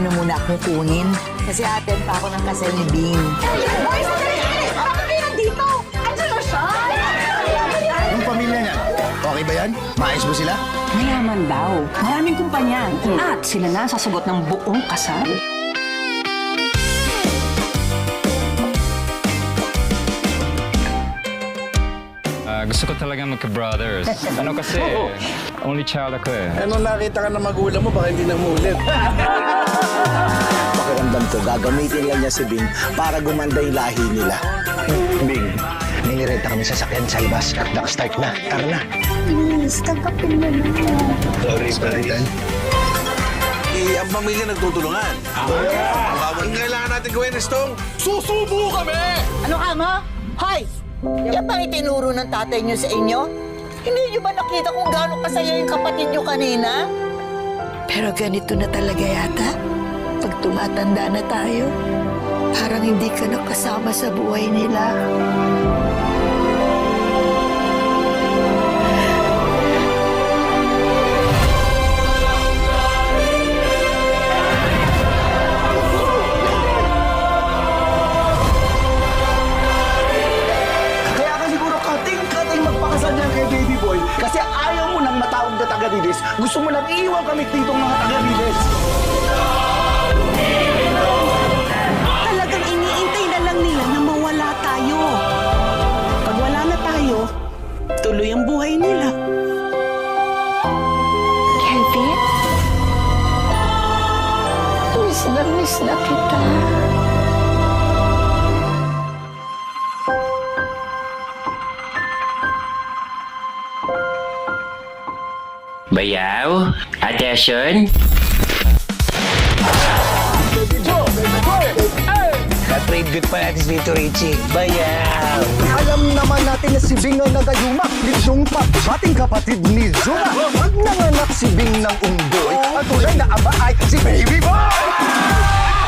muna akong kunin. Kasi attend pa ako ng kasal ni Bing. Hoy, sandali! Bakit kayo nandito? Andiyan na siya! Yung pamilya niya, okay ba yan? Maayos ba sila? Mayaman daw. Maraming kumpanya. At sila na sasagot ng buong kasal. Gusto ko talaga magka-brothers. Ano kasi, only child ako eh. Nung nakita ka ng magulang mo, baka hindi na umulit. Pakiramdam ko, gagamitin lang niya si Bing para gumanda yung lahi nila. Bing, may nirenta kami sasakyan sa labas. Naka-start na. Tara na. Please, tanggapin mo na. Sorry, Tan. Ang pamilya nagtutulungan. Ang kailangan natin gawin is tong susubo kami! Ano ka mo? Hoy! Yan ba itinuro ng tatay niyo sa inyo? Hindi niyo ba nakita kung gaano kasaya yung kapatid niyo kanina? Pero ganito na talaga yata. Pag tumatanda na tayo, parang hindi ka nakasama sa buhay nila. Kaya ka siguro kating magpakasal niyan kay Baby Boy kasi ayaw mo nang matawag na taga-Riles. Gusto mo nang iiwan kami dito mga taga-Riles. Talagang iniintay na lang nila na mawala tayo. Pag wala na tayo, tuloy ang buhay nila. Kevin? Miss na kita. Bayaw, attention. Na-trade good pa natin si Tito Richie. Bayaw! Alam naman natin na si Bing ang nagayuma. Nitong ating kapatid ni Zuma. Pag nanganak si Bing ng unggoy, at tunay na ama ay si Baby Boy!